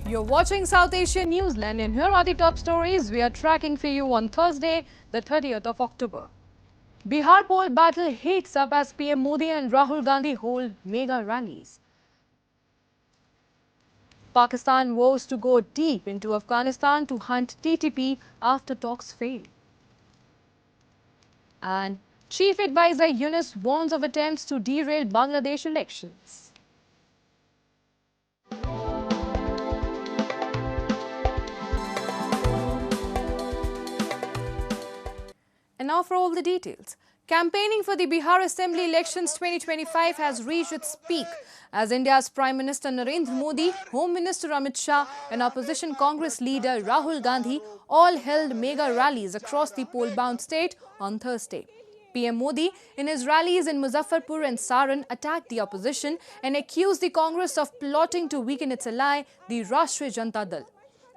You're watching South Asia Newsline, and here are the top stories we are tracking for you on Thursday, the 30th of October. Bihar poll battle heats up as PM Modi and Rahul Gandhi hold mega rallies. Pakistan vows to go deep into Afghanistan to hunt TTP after talks fail. And Chief Advisor Yunus warns of attempts to derail Bangladesh elections. And now for all the details. Campaigning for the Bihar Assembly elections 2025 has reached its peak as India's Prime Minister Narendra Modi, Home Minister Amit Shah and opposition Congress leader Rahul Gandhi all held mega rallies across the poll-bound state on Thursday. PM Modi, in his rallies in Muzaffarpur and Saran, attacked the opposition and accused the Congress of plotting to weaken its ally, the Rashtriya Janata Dal.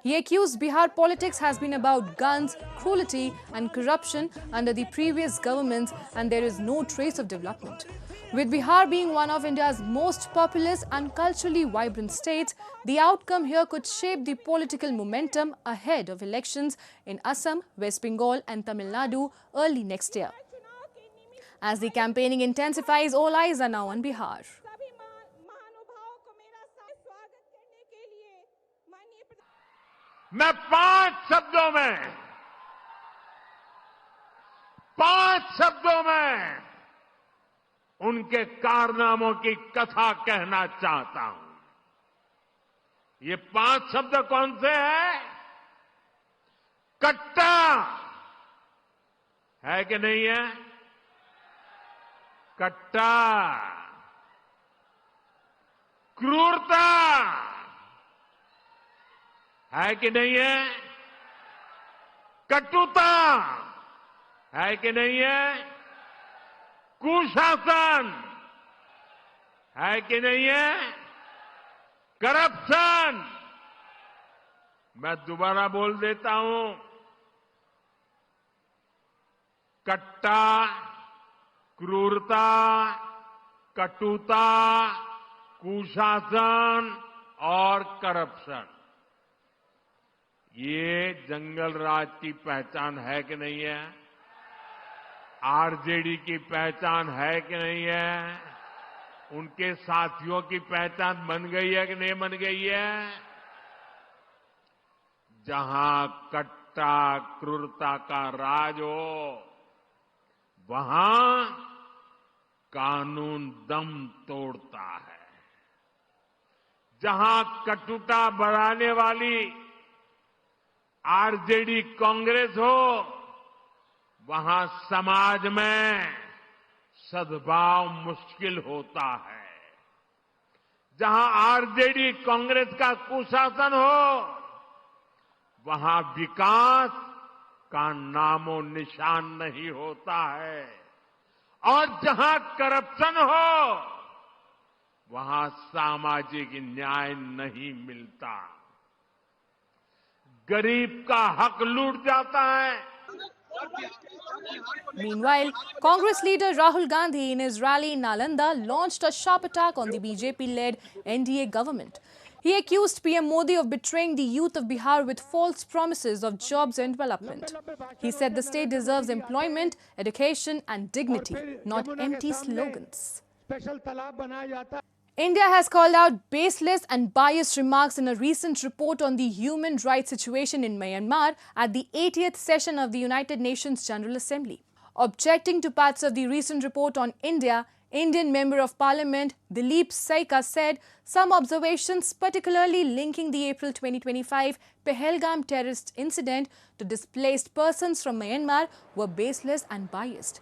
He accused Bihar politics has been about guns, cruelty and corruption under the previous governments and there is no trace of development. With Bihar being one of India's most populous and culturally vibrant states, the outcome here could shape the political momentum ahead of elections in Assam, West Bengal and Tamil Nadu early next year. As the campaigning intensifies, all eyes are now on Bihar. मैं पांच शब्दों में उनके कारनामों की कथा कहना चाहता हूं। ये पांच शब्द कौन से हैं? कट्टा है कि नहीं है? कट्टा, क्रूरता है कि नहीं है? कटुता है कि नहीं है? कुशासन है कि नहीं है? करप्शन, मैं दोबारा बोल देता हूं, कट्टा, क्रूरता, कटुता, कुशासन और करप्शन, ये जंगल राज की पहचान है कि नहीं है? आरजेडी की पहचान है कि नहीं है? उनके साथियों की पहचान बन गई है कि नहीं बन गई है? जहां कट्टा क्रूरता का राज हो, वहां कानून दम तोड़ता है। जहां कटुता बढ़ाने वाली आरजेडी कांग्रेस हो, वहां समाज में सद्भाव मुश्किल होता है। जहां आरजेडी कांग्रेस का कुशासन हो, वहां विकास का नामो निशान नहीं होता है। और जहां करप्शन हो, वहां सामाजिक न्याय नहीं मिलता, गरीब का हक लूट जाता है। Meanwhile, Congress leader Rahul Gandhi in his rally in Nalanda launched a sharp attack on the BJP-led NDA government. He accused PM Modi of betraying the youth of Bihar with false promises of jobs and development. He said the state deserves employment, education and dignity, not empty slogans. India has called out baseless and biased remarks in a recent report on the human rights situation in Myanmar at the 80th session of the United Nations General Assembly. Objecting to parts of the recent report on India, Indian Member of Parliament Dileep Saika said some observations, particularly linking the April 2025 Pahalgam terrorist incident to displaced persons from Myanmar, were baseless and biased.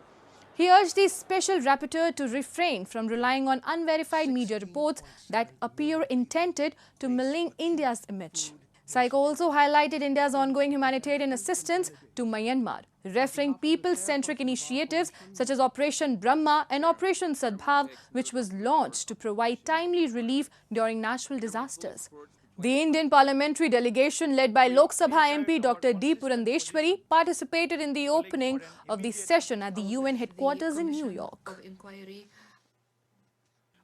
He urged the special rapporteur to refrain from relying on unverified media reports that appear intended to malign India's image. Saika also highlighted India's ongoing humanitarian assistance to Myanmar, referring people-centric initiatives such as Operation Brahma and Operation Sadbhav, which was launched to provide timely relief during natural disasters. The Indian parliamentary delegation led by Lok Sabha MP Dr. D. Purandeshwari participated in the opening of the session at the UN headquarters in New York.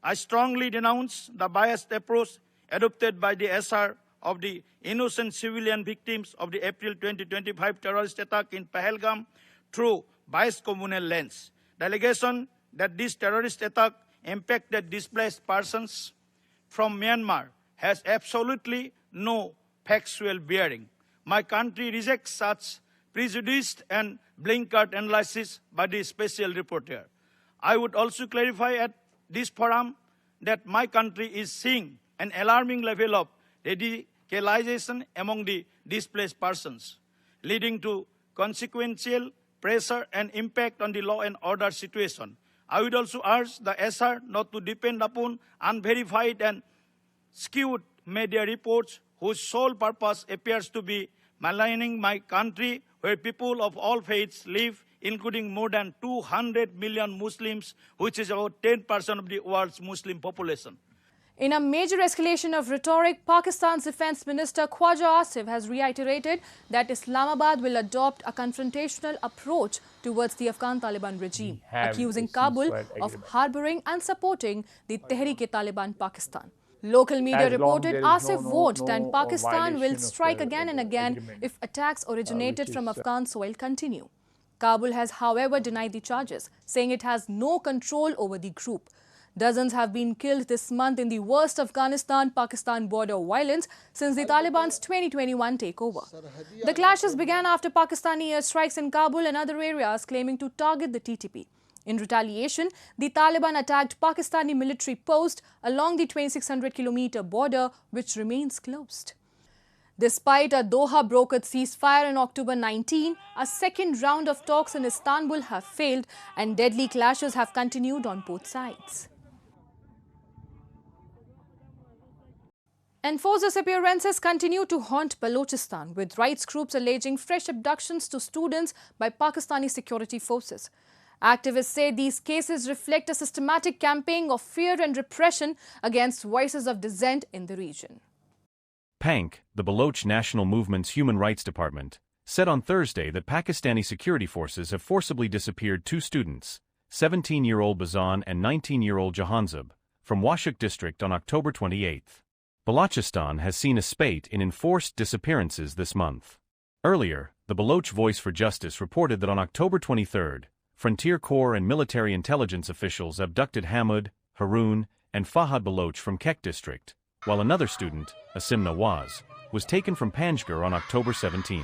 I strongly denounce the biased approach adopted by the SR of the innocent civilian victims of the April 2025 terrorist attack in Pahalgam through biased communal lens. The allegation that this terrorist attack impacted displaced persons from Myanmar has absolutely no factual bearing. My country rejects such prejudiced and blinkered analysis by the special reporter. I would also clarify at this forum that my country is seeing an alarming level of radicalization among the displaced persons, leading to consequential pressure and impact on the law and order situation. I would also urge the SR not to depend upon unverified and skewed media reports whose sole purpose appears to be maligning my country, where people of all faiths live, including more than 200 million Muslims, which is about 10% of the world's Muslim population. In a major escalation of rhetoric, Pakistan's Defence Minister Khwaja Asif has reiterated that Islamabad will adopt a confrontational approach towards the Afghan Taliban regime, accusing Kabul of harboring and supporting the Tehreek-e-Taliban Pakistan. Local media reported Asif warned that Pakistan will strike again and again if attacks originated from Afghan soil continue. Kabul has, however, denied the charges, saying it has no control over the group. Dozens have been killed this month in the worst Afghanistan-Pakistan border violence since the Taliban's 2021 takeover. The clashes began after Pakistani airstrikes in Kabul and other areas claiming to target the TTP. In retaliation, the Taliban attacked Pakistani military post along the 2,600-kilometer border, which remains closed. Despite a Doha-brokered ceasefire on October 19, a second round of talks in Istanbul have failed and deadly clashes have continued on both sides. Enforced disappearances continue to haunt Balochistan, with rights groups alleging fresh abductions to students by Pakistani security forces. Activists say these cases reflect a systematic campaign of fear and repression against voices of dissent in the region. PANC, the Baloch National Movement's Human Rights Department, said on Thursday that Pakistani security forces have forcibly disappeared two students, 17-year-old Bazan and 19-year-old Jahanzeb, from Washuk district on October 28. Balochistan has seen a spate in enforced disappearances this month. Earlier, the Baloch Voice for Justice reported that on October 23, Frontier Corps and military intelligence officials abducted Hamud, Haroon, and Fahad Baloch from Kek district, while another student, Asim Nawaz, was taken from Panjgur on October 17.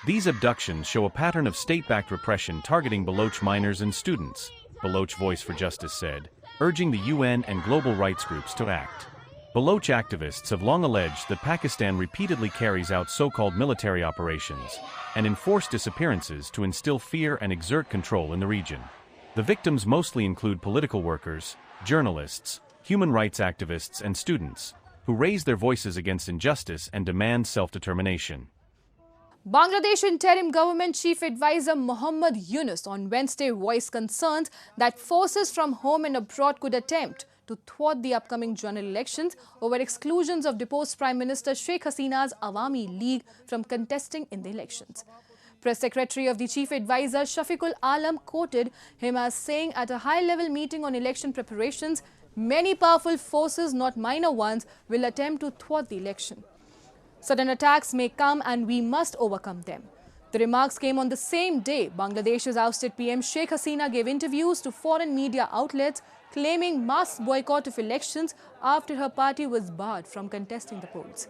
These abductions show a pattern of state-backed repression targeting Baloch minors and students, Baloch Voice for Justice said, urging the UN and global rights groups to act. Baloch activists have long alleged that Pakistan repeatedly carries out so-called military operations and enforced disappearances to instill fear and exert control in the region. The victims mostly include political workers, journalists, human rights activists, and students, who raise their voices against injustice and demand self-determination. Bangladesh Interim Government Chief Advisor Muhammad Yunus on Wednesday voiced concerns that forces from home and abroad could attempt to thwart the upcoming general elections over exclusions of deposed Prime Minister Sheikh Hasina's Awami League from contesting in the elections. Press Secretary of the Chief Advisor Shafiqul Alam quoted him as saying at a high-level meeting on election preparations, many powerful forces, not minor ones, will attempt to thwart the election. Sudden attacks may come and we must overcome them. The remarks came on the same day Bangladesh's ousted PM Sheikh Hasina gave interviews to foreign media outlets claiming mass boycott of elections after her party was barred from contesting the polls.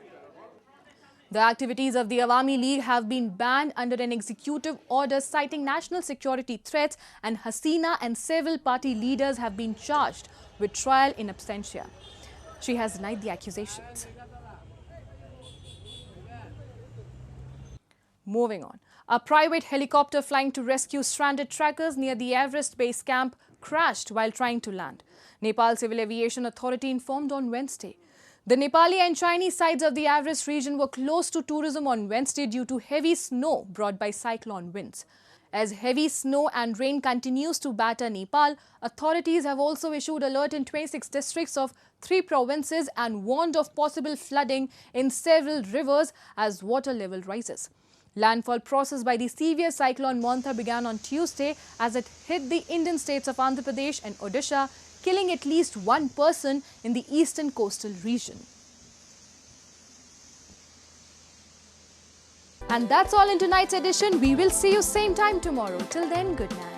The activities of the Awami League have been banned under an executive order citing national security threats, and Hasina and several party leaders have been charged with trial in absentia. She has denied the accusations. Moving on. A private helicopter flying to rescue stranded trekkers near the Everest base camp crashed while trying to land, Nepal Civil Aviation Authority informed on Wednesday. The Nepali and Chinese sides of the Everest region were closed to tourism on Wednesday due to heavy snow brought by cyclone winds. As heavy snow and rain continues to batter Nepal, authorities have also issued alert in 26 districts of 3 provinces and warned of possible flooding in several rivers as water level rises. Landfall process by the severe cyclone Montha began on Tuesday as it hit the Indian states of Andhra Pradesh and Odisha, killing at least one person in the eastern coastal region. And that's all in tonight's edition. We will see you same time tomorrow. Till then, good night.